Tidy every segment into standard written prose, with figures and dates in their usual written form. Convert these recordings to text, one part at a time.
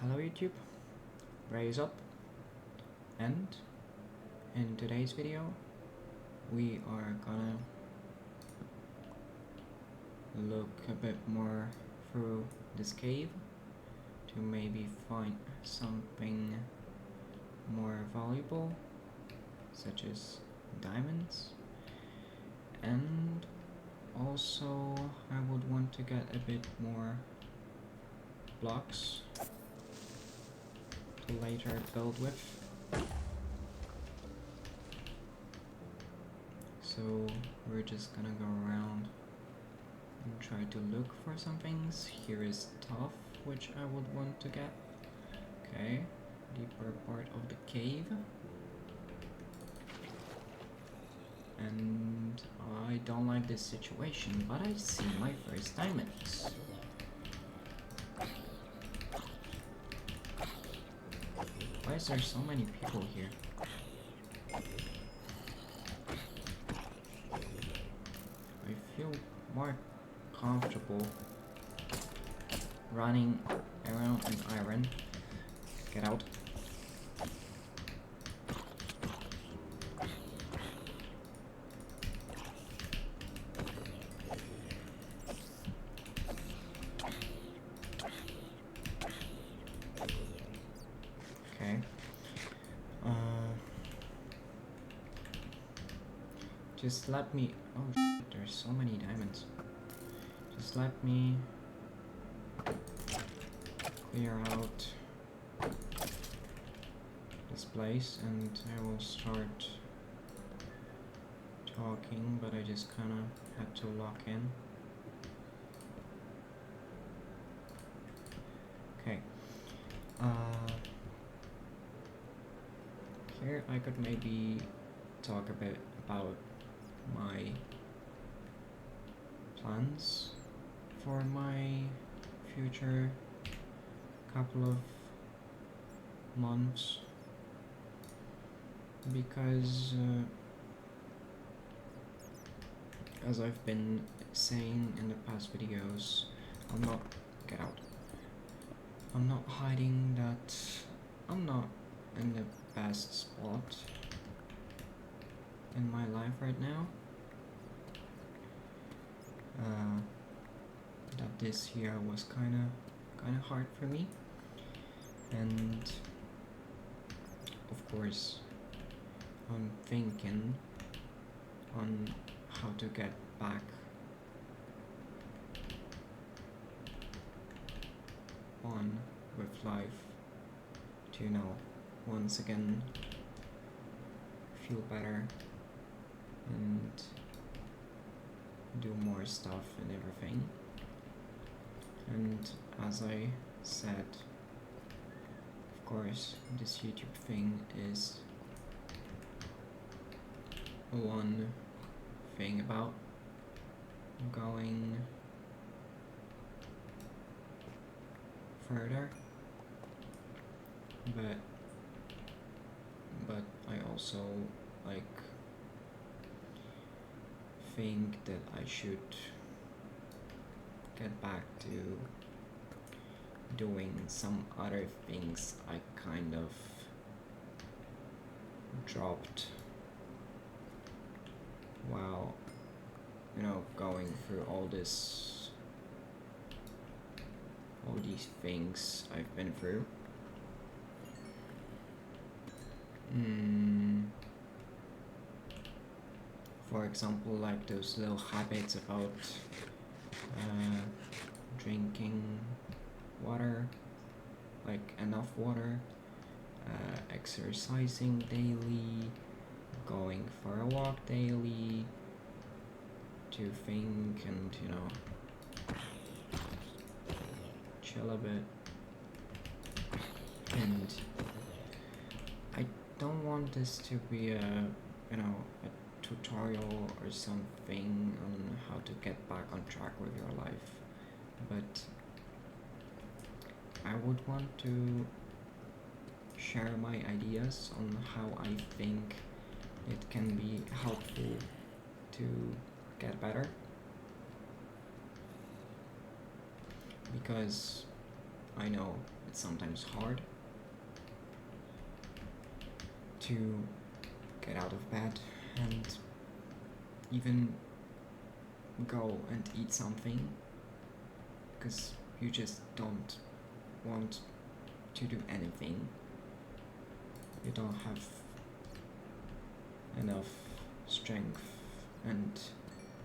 Hello YouTube, raise up, and in today's video we are gonna look a bit more through this cave to maybe find something more valuable, such as diamonds, and also I would want to get a bit more blocks to later build with. So we're just gonna go around and try to look for some things. Here is tuff, which I would want to get. Okay, deeper part of the cave. And I don't like this situation, but I see my first diamonds. Why is there so many people here? I feel more comfortable running around in iron. Get out. Okay. Just let me... Oh shit, there's so many diamonds. Just let me clear out this place and I will start talking, but I just kinda had to lock in. Okay. Here I could maybe talk a bit about my plans for my future couple of months, because as I've been saying in the past videos, I'm not hiding that I'm not in the best spot in my life right now. That this year was kinda hard for me, and of course I'm thinking on how to get back on with life to, you know, once again feel better and do more stuff and everything. And as I said, of course, this YouTube thing is one thing about going further, but I also like think that I should get back to doing some other things I kind of dropped while, you know, going through all these things I've been through. For example, like those little habits about drinking water, like enough water, exercising daily, going for a walk daily, to think and, you know, chill a bit. And I don't want this to be a, you know, a tutorial or something on how to get back on track with your life, but I would want to share my ideas on how I think it can be helpful to get better, because I know it's sometimes hard to get out of bed and even go and eat something because you just don't want to do anything. You don't have enough strength and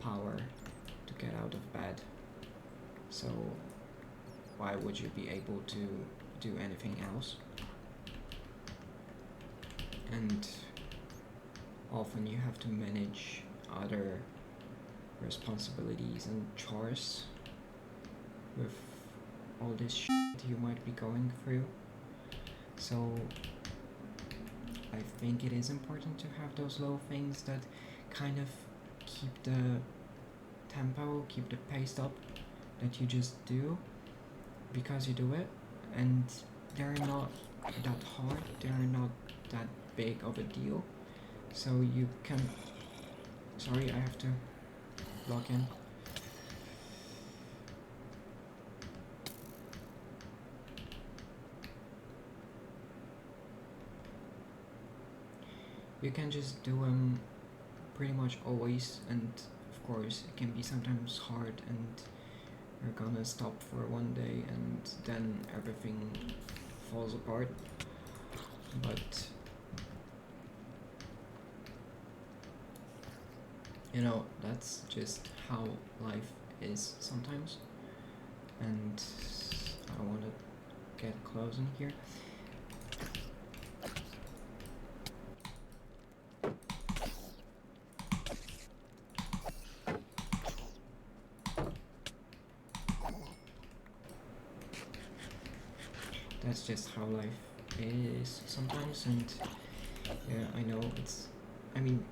power to get out of bed. So why would you be able to do anything else? And often you have to manage other responsibilities and chores with all this shit you might be going through. So I think it is important to have those little things that kind of keep the tempo, keep the pace up, that you just do because you do it, and they're not that hard, they're not that big of a deal. So you can, sorry, I have to log in. You can just do them pretty much always, and of course it can be sometimes hard, and you're gonna stop for one day and then everything falls apart. But you know, that's just how life is sometimes. And I want to get close in here. That's just how life is sometimes, and yeah, I know it's, I mean,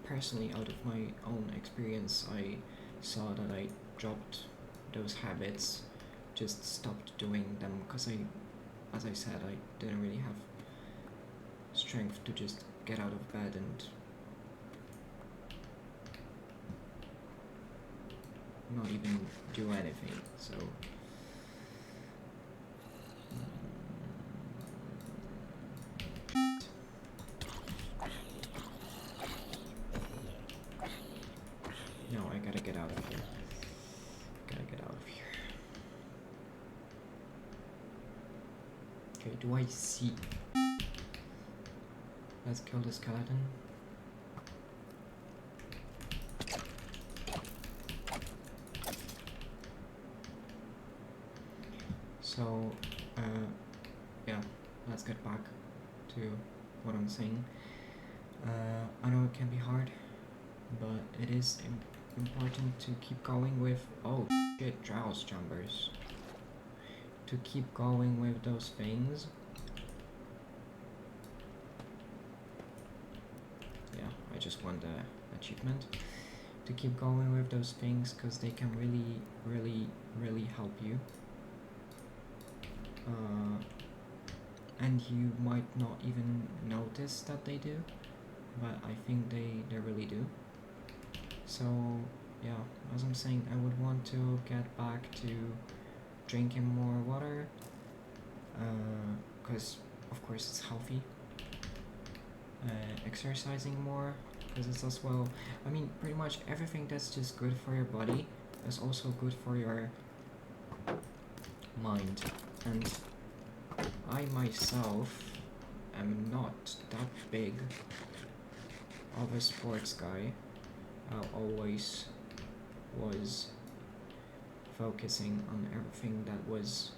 personally, out of my own experience, I saw that I dropped those habits, just stopped doing them because as I said, I didn't really have strength to just get out of bed and not even do anything. So no, I gotta get out of here. Gotta get out of here. Okay, do I see? Let's kill the skeleton. So, yeah, let's get back to what I'm saying. I know it can be hard, but it is important to keep going with, oh shit, Drowse Jumpers. To keep going with those things. Yeah, I just won the achievement. To keep going with those things, because they can really help you. And you might not even notice that they do, but I think they really do. So yeah, as I'm saying, I would want to get back to drinking more water, because of course it's healthy. Exercising more, because it's as well, I mean, pretty much everything that's just good for your body is also good for your mind. And I myself am not that big of a sports guy. I always was focusing on everything that was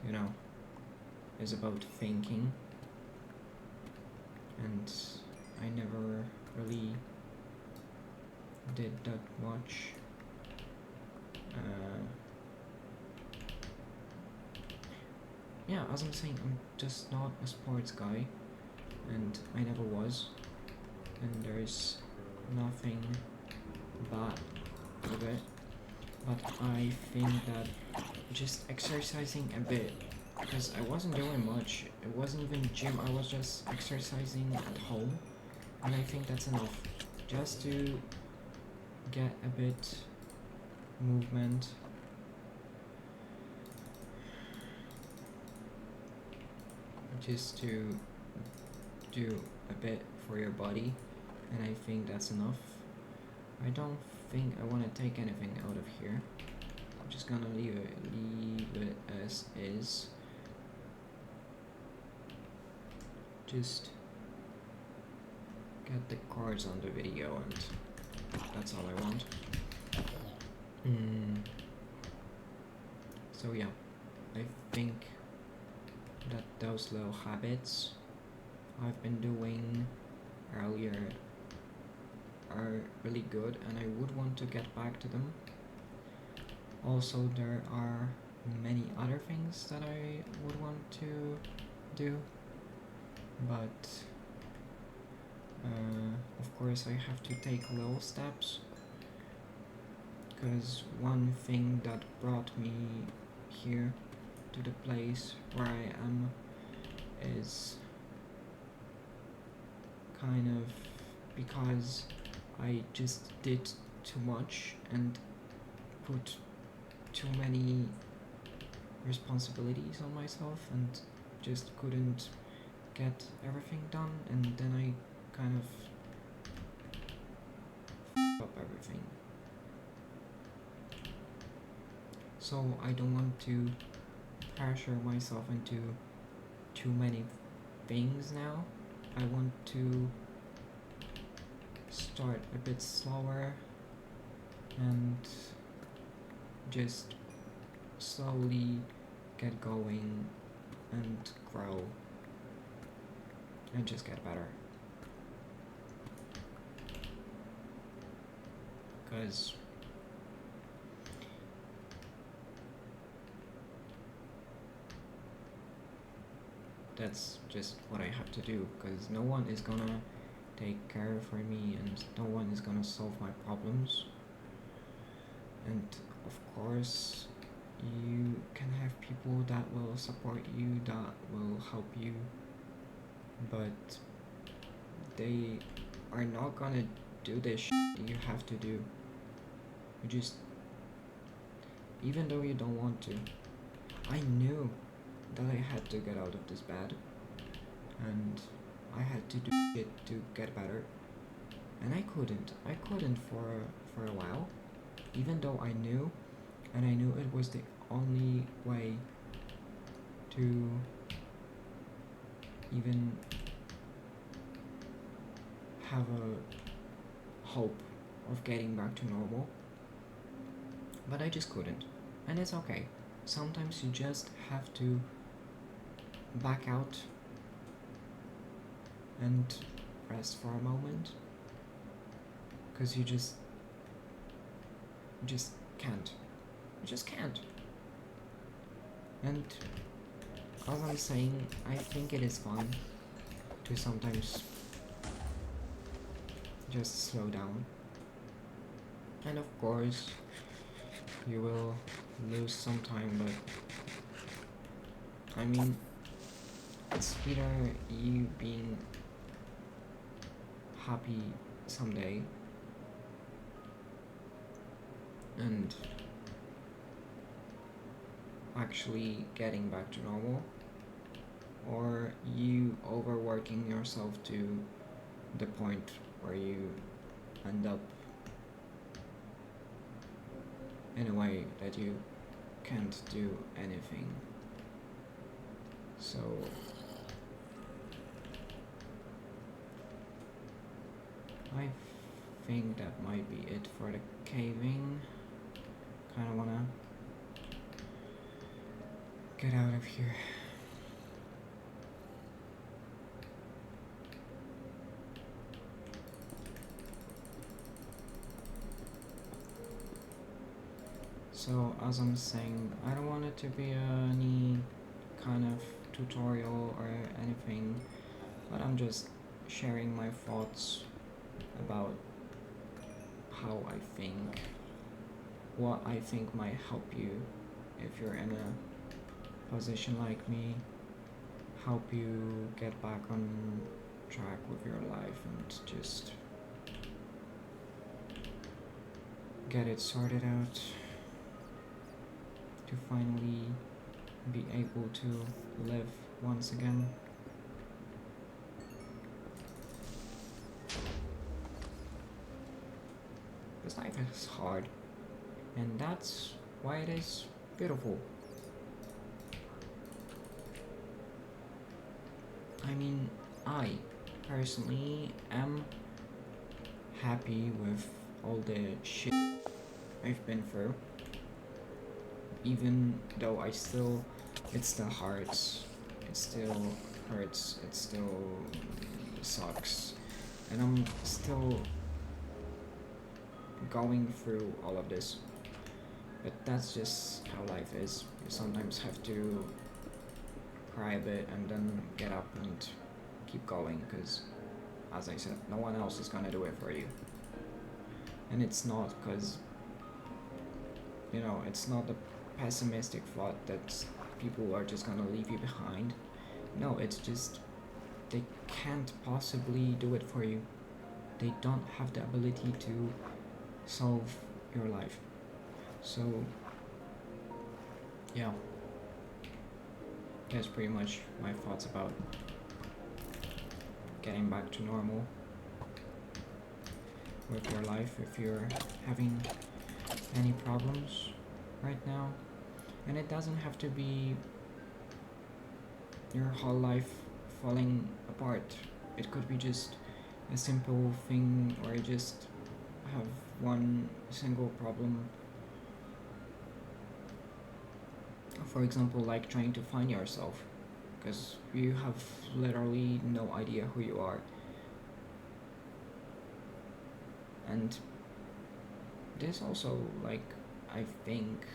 you know, is about thinking, and I never really did that much. Yeah, as I'm saying, I'm just not a sports guy, and I never was, and there's nothing bad with it, but I think that just exercising a bit, because I wasn't doing much, it wasn't even gym, I was just exercising at home, and I think that's enough, just to get a bit movement. Just to do a bit for your body, and I think that's enough. I don't think I want to take anything out of here. I'm just gonna leave it as is. Just get the cards on the video, and that's all I want. So yeah, I think that those little habits I've been doing earlier are really good, and I would want to get back to them. Also, there are many other things that I would want to do, but of course I have to take little steps, because one thing that brought me here to the place where I am is kind of because I just did too much and put too many responsibilities on myself and just couldn't get everything done, and then I kind of f***ed up everything. So I don't want to pressure myself into too many things now. I want to start a bit slower and just slowly get going and grow and just get better. Because that's just what I have to do, because no one is gonna take care for me and no one is gonna solve my problems. And of course you can have people that will support you, that will help you, but they are not gonna do this that you have to do. You just, even though you don't want to. I knew that I had to get out of this bed, and I had to do it to get better, and I couldn't for a while, even though I knew, and I knew it was the only way to even have a hope of getting back to normal, but I just couldn't, and it's okay. Sometimes you just have to back out and rest for a moment, because you just can't. You just can't. And as I'm saying, I think it is fun to sometimes just slow down. And of course, you will lose some time, but I mean, it's either you being happy someday and actually getting back to normal, or you overworking yourself to the point where you end up in a way that you can't do anything. So I think that might be it for the caving. Kinda wanna get out of here. So as I'm saying, I don't want it to be any kind of tutorial or anything, but I'm just sharing my thoughts about how I think, what I think might help you if you're in a position like me, help you get back on track with your life and just get it sorted out. to finally be able to live once again. Because life is hard, and that's why it is beautiful. I mean, I personally am happy with all the shit I've been through, even though it still hurts, it still hurts, it still sucks, and I'm still going through all of this. But that's just how life is. You sometimes have to cry a bit and then get up and keep going, because, as I said, no one else is gonna do it for you. And it's not because, it's not a pessimistic thought that people are just gonna leave you behind. No, it's just they can't possibly do it for you. They don't have the ability to solve your life. So, yeah, that's pretty much my thoughts about getting back to normal with your life if you're having any problems right now. And it doesn't have to be your whole life falling apart. It could be just a simple thing, or you just have one single problem. For example, like trying to find yourself, because you have literally no idea who you are. And this also, like, I think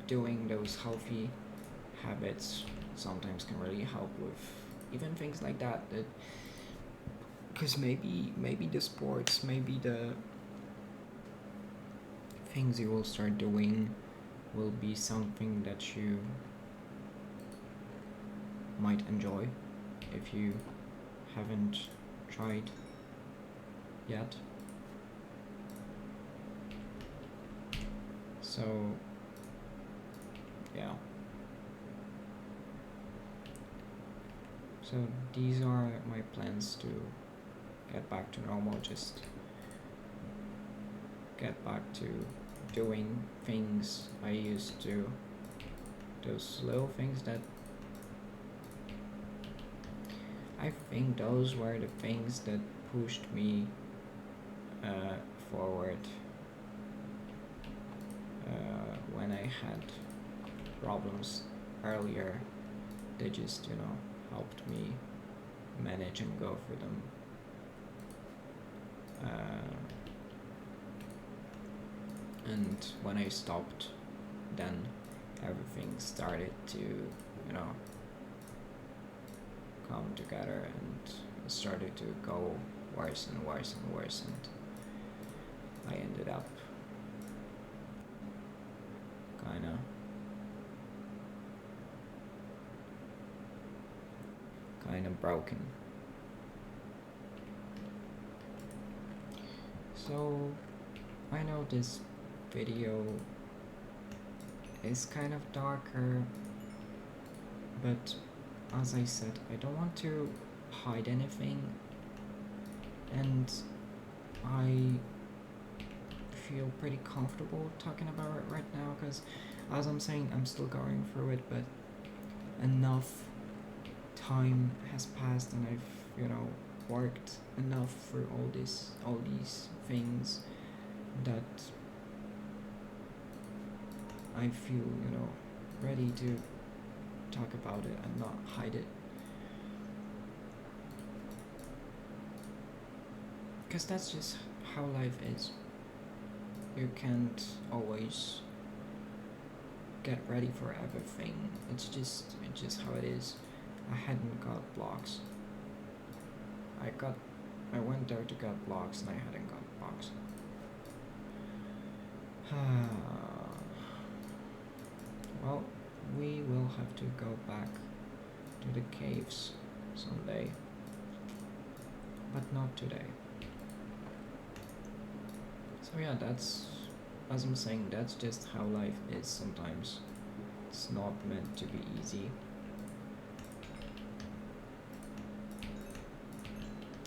doing those healthy habits sometimes can really help with even things like that. Because maybe the sports, maybe the things you will start doing will be something that you might enjoy if you haven't tried yet. So, yeah. So these are my plans to get back to normal, just get back to doing things I used to, those little things that I think those were the things that pushed me forward when I had problems earlier. They just, helped me manage and go through them. And when I stopped, then everything started to, come together, and it started to go worse and worse and worse, and I ended up kind of broken. So I know this video is kind of darker, but as I said, I don't want to hide anything, and I feel pretty comfortable talking about it right now, because, as I'm saying, I'm still going through it, but enough time has passed, and I've worked enough through all these things, that I feel ready to talk about it and not hide it, because that's just how life is. You can't always get ready for everything. It's just how it is. I hadn't got blocks. I went there to get blocks, and I hadn't got blocks. Well, we will have to go back to the caves someday, but not today. So yeah, that's as I'm saying, that's just how life is sometimes. It's not meant to be easy.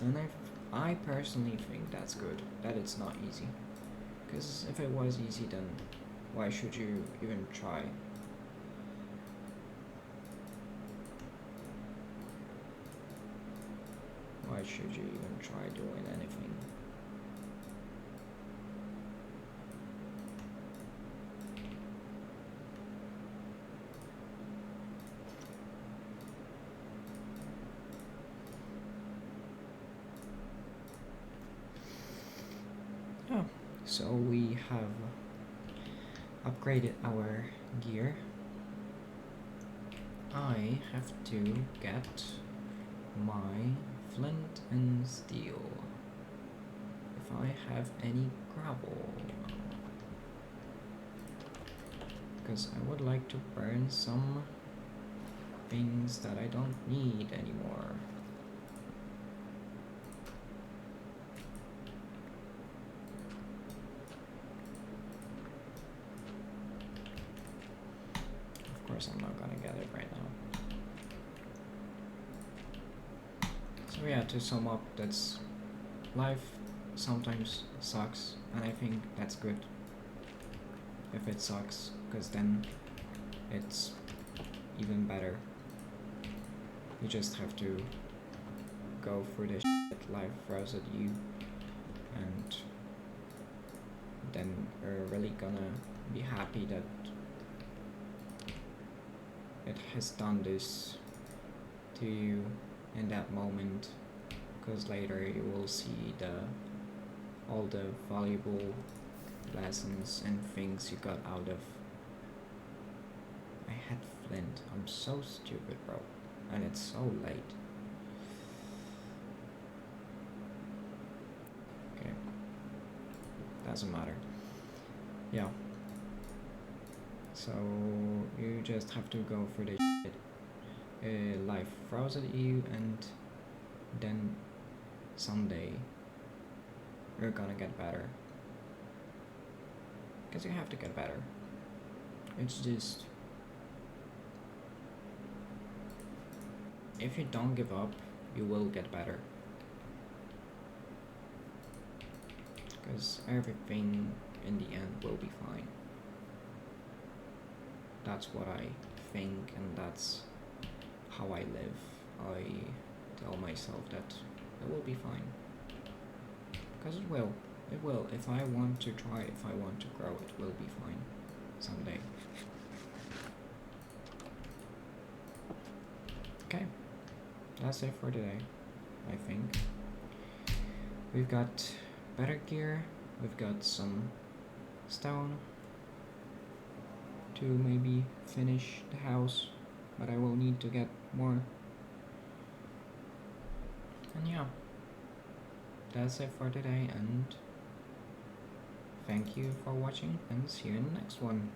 And I personally think that's good, that it's not easy. Because if it was easy, then why should you even try? Why should you even try doing anything? Oh, so we have upgraded our gear. I have to get my flint and steel. If I have any gravel. Because I would like to burn some things that I don't need anymore. Of course I'm not gonna get it right now. So yeah, to sum up, that's life sometimes sucks, and I think that's good if it sucks, because then it's even better. You just have to go through the shit life throws at you, and then you're really gonna be happy that it has done this to you in that moment, because later you will see all the valuable lessons and things you got out of. I had flint. I'm so stupid, bro, and it's so late. Okay, doesn't matter. Yeah, so you just have to go for the shit. Life throws at you, and then someday you're gonna get better, because you have to get better. It's just, if you don't give up, you will get better, because everything in the end will be fine. That's what I think, and that's how I live. I tell myself that it will be fine, because it will. It will. If I want to try, if I want to grow, it will be fine someday. Okay, that's it for today, I think. We've got better gear, we've got some stone to maybe finish the house, but I will need to get more. And yeah, that's it for today, and thank you for watching, and see you in the next one.